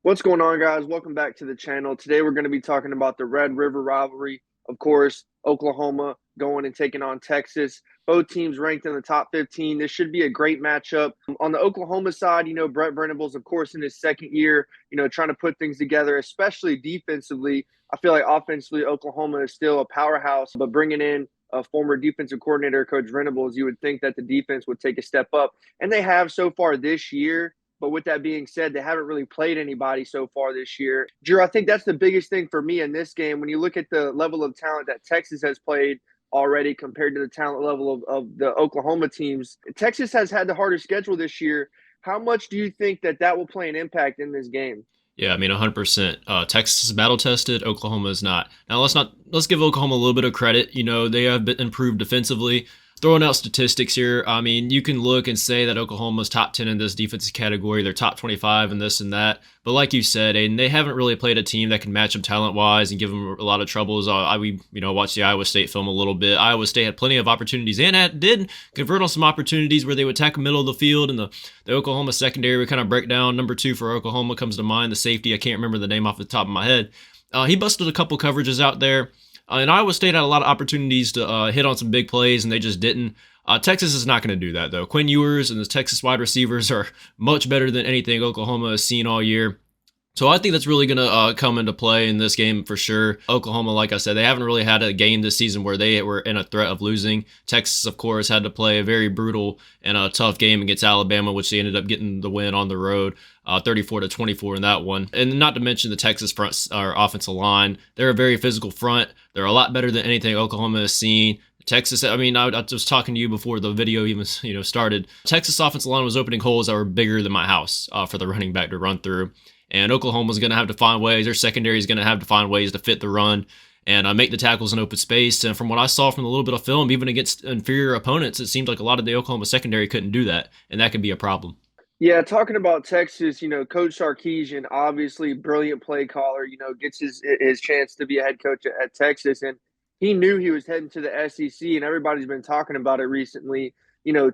What's going on, guys? Welcome back to the channel. Today, we're going to be talking about the Red River Rivalry. Of course, Oklahoma going and taking on Texas. Both teams ranked in the top 15. This should be a great matchup. On the Oklahoma side, Brent Venables, of course, in his second year, trying to put things together, especially defensively. I feel like offensively, Oklahoma is still a powerhouse, but bringing in a former defensive coordinator, Coach Venables, you would think that the defense would take a step up. And they have so far this year. But with that being said, they haven't really played anybody so far this year. Drew, I think that's the biggest thing for me in this game. When you look at the level of talent that Texas has played already compared to the talent level of the Oklahoma teams, Texas has had the harder schedule this year. How much do you think that will play an impact in this game? Yeah, I mean, 100%. Texas is battle tested. Oklahoma is not. Now, let's give Oklahoma a little bit of credit. They have been improved defensively. Throwing out statistics here, I mean, you can look and say that Oklahoma's top 10 in this defensive category. They're top 25 in this and that. But like you said, and they haven't really played a team that can match them talent-wise and give them a lot of troubles. We watched the Iowa State film a little bit. Iowa State had plenty of opportunities and did convert on some opportunities where they would attack the middle of the field, and the Oklahoma secondary would kind of break down. Number 2 for Oklahoma comes to mind, the safety. I can't remember the name off the top of my head. He busted a couple coverages out there. And Iowa State had a lot of opportunities to hit on some big plays, and they just didn't. Texas is not going to do that, though. Quinn Ewers and the Texas wide receivers are much better than anything Oklahoma has seen all year. So I think that's really going to come into play in this game for sure. Oklahoma, like I said, they haven't really had a game this season where they were in a threat of losing. Texas, of course, had to play a very brutal and a tough game against Alabama, which they ended up getting the win on the road, 34-24 in that one. And not to mention the Texas front or offensive line. They're a very physical front. They're a lot better than anything Oklahoma has seen. Texas, I mean, I was talking to you before the video even started. Texas offensive line was opening holes that were bigger than my house for the running back to run through. And Oklahoma's going to have to find ways. Their secondary is going to have to find ways to fit the run and make the tackles in open space. And from what I saw from a little bit of film, even against inferior opponents, it seemed like a lot of the Oklahoma secondary couldn't do that. And that could be a problem. Yeah, talking about Texas, Coach Sarkisian, obviously brilliant play caller, gets his chance to be a head coach at Texas. And he knew he was heading to the SEC, and everybody's been talking about it recently.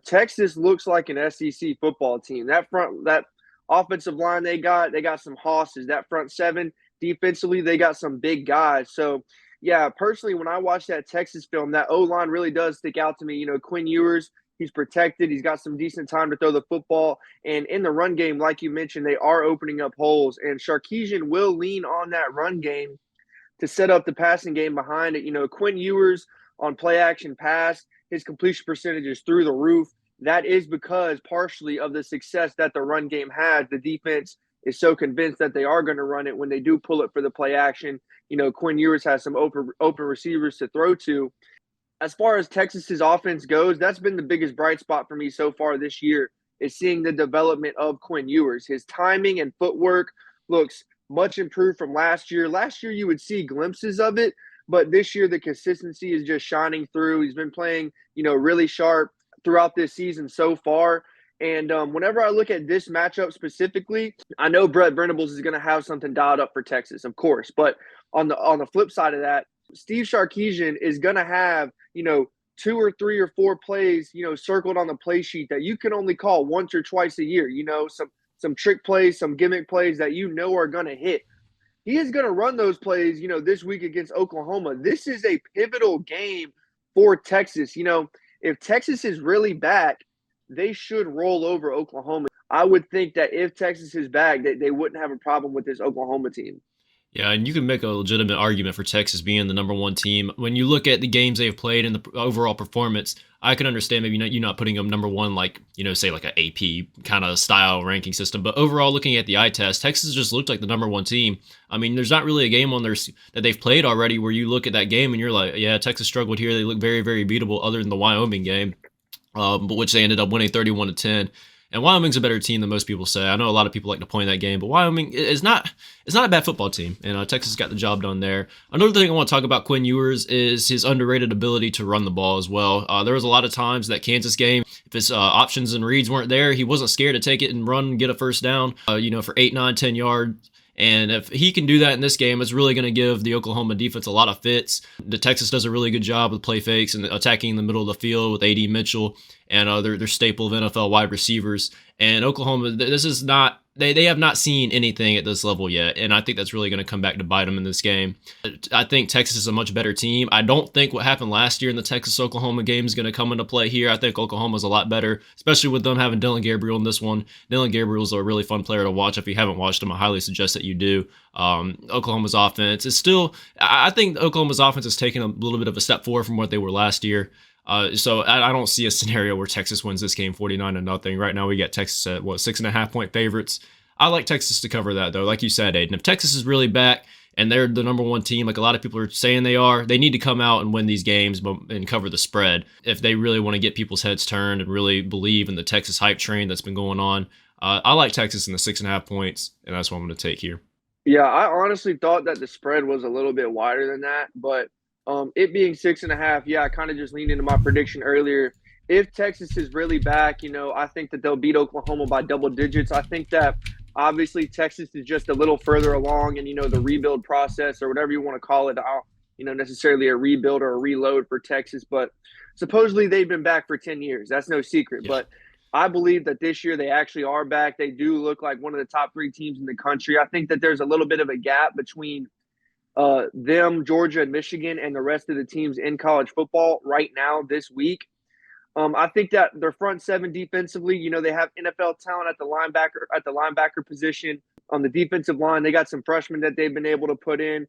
Texas looks like an SEC football team. That offensive line they got some hosses. That front seven, defensively, they got some big guys. So, yeah, personally, when I watch that Texas film, that O-line really does stick out to me. Quinn Ewers, he's protected. He's got some decent time to throw the football. And in the run game, like you mentioned, they are opening up holes. And Sarkisian will lean on that run game to set up the passing game behind it. Quinn Ewers on play action pass, his completion percentage is through the roof. That is because partially of the success that the run game has. The defense is so convinced that they are going to run it when they do pull it for the play action. Quinn Ewers has some open receivers to throw to. As far as Texas's offense goes, that's been the biggest bright spot for me so far this year, is seeing the development of Quinn Ewers. His timing and footwork looks much improved from last year. Last year, you would see glimpses of it, but this year, the consistency is just shining through. He's been playing, really sharp throughout this season so far. And whenever I look at this matchup specifically, I know Brent Venables is going to have something dialed up for Texas, of course. But on the flip side of that, Steve Sarkisian is going to have, 2 or 3 or 4 plays, circled on the play sheet that you can only call once or twice a year. Some trick plays, some gimmick plays that are going to hit. He is going to run those plays, this week against Oklahoma. This is a pivotal game for Texas. If Texas is really back, they should roll over Oklahoma. I would think that if Texas is back, they wouldn't have a problem with this Oklahoma team. Yeah, and you can make a legitimate argument for Texas being the number 1 team. When you look at the games they've played and the overall performance, I can understand maybe you not putting them number 1 like, say like an AP kind of style ranking system. But overall, looking at the eye test, Texas just looked like the number 1 team. I mean, there's not really a game on there that they've played already where you look at that game and you're like, yeah, Texas struggled here. They look very, very beatable other than the Wyoming game, but which they ended up winning 31-10. And Wyoming's a better team than most people say. I know a lot of people like to point that game, but Wyoming is not a bad football team, and Texas got the job done there. Another thing I want to talk about Quinn Ewers is his underrated ability to run the ball as well. There was a lot of times that Kansas game, if his options and reads weren't there, he wasn't scared to take it and run and get a first down, for 8, 9, 10 yards. And if he can do that in this game, it's really going to give the Oklahoma defense a lot of fits. The Texas does a really good job with play fakes and attacking in the middle of the field with A.D. Mitchell and their staple of NFL wide receivers. And Oklahoma, this is not They have not seen anything at this level yet, and I think that's really going to come back to bite them in this game. I think Texas is a much better team. I don't think what happened last year in the Texas-Oklahoma game is going to come into play here. I think Oklahoma's a lot better, especially with them having Dylan Gabriel in this one. Dylan Gabriel's a really fun player to watch. If you haven't watched him, I highly suggest that you do. Oklahoma's offense is still, I think Oklahoma's offense has taken a little bit of a step forward from what they were last year. So I don't see a scenario where Texas wins this game 49-0. Right now we got Texas at 6.5-point favorites. I like Texas to cover that though. Like you said, Aiden, if Texas is really back and they're the number one team, like a lot of people are saying they are, they need to come out and win these games and cover the spread if they really want to get people's heads turned and really believe in the Texas hype train that's been going on. I like Texas in the 6.5 points, and that's what I'm going to take here. Yeah, I honestly thought that the spread was a little bit wider than that, but it being 6.5, yeah, I kind of just leaned into my prediction earlier. If Texas is really back, I think that they'll beat Oklahoma by double digits. I think that obviously Texas is just a little further along in, the rebuild process or whatever you want to call it. Necessarily a rebuild or a reload for Texas, but supposedly they've been back for 10 years. That's no secret. Yeah. But I believe that this year they actually are back. They do look like one of the top 3 teams in the country. I think that there's a little bit of a gap between them, Georgia, and Michigan, and the rest of the teams in college football right now this week. I think that their front seven defensively, they have NFL talent at the linebacker position. On the defensive line, they got some freshmen that they've been able to put in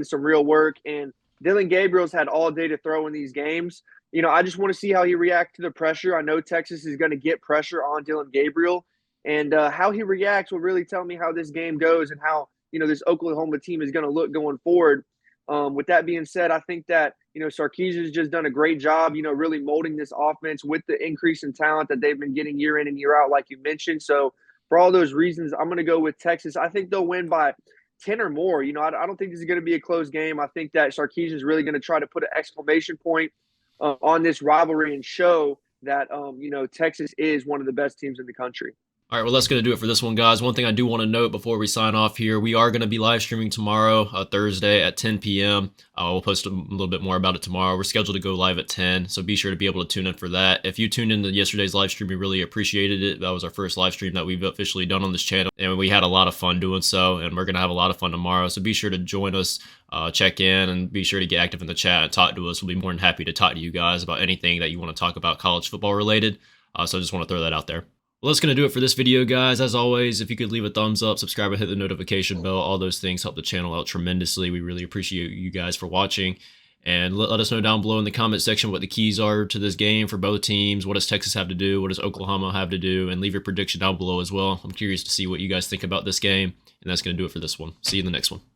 some real work. And Dylan Gabriel's had all day to throw in these games. I just want to see how he reacts to the pressure. I know Texas is going to get pressure on Dylan Gabriel, and how he reacts will really tell me how this game goes and how this Oklahoma team is going to look going forward. With that being said, I think that Sarkisian has just done a great job, really molding this offense with the increase in talent that they've been getting year in and year out, like you mentioned. So for all those reasons, I'm going to go with Texas. I think they'll win by 10 or more. I don't think this is going to be a close game. I think that Sarkisian is really going to try to put an exclamation point on this rivalry and show that, Texas is one of the best teams in the country. All right, well, that's going to do it for this one, guys. One thing I do want to note before we sign off here, we are going to be live streaming tomorrow, Thursday at 10 p.m. We'll post a little bit more about it tomorrow. We're scheduled to go live at 10, so be sure to be able to tune in for that. If you tuned in to yesterday's live stream, we really appreciated it. That was our first live stream that we've officially done on this channel, and we had a lot of fun doing so, and we're going to have a lot of fun tomorrow. So be sure to join us, check in, and be sure to get active in the chat and talk to us. We'll be more than happy to talk to you guys about anything that you want to talk about college football related. So I just want to throw that out there. Well, that's going to do it for this video, guys. As always, if you could leave a thumbs up, subscribe, and hit the notification bell, all those things help the channel out tremendously. We really appreciate you guys for watching. And let us know down below in the comment section what the keys are to this game for both teams. What does Texas have to do? What does Oklahoma have to do? And leave your prediction down below as well. I'm curious to see what you guys think about this game. And that's going to do it for this one. See you in the next one.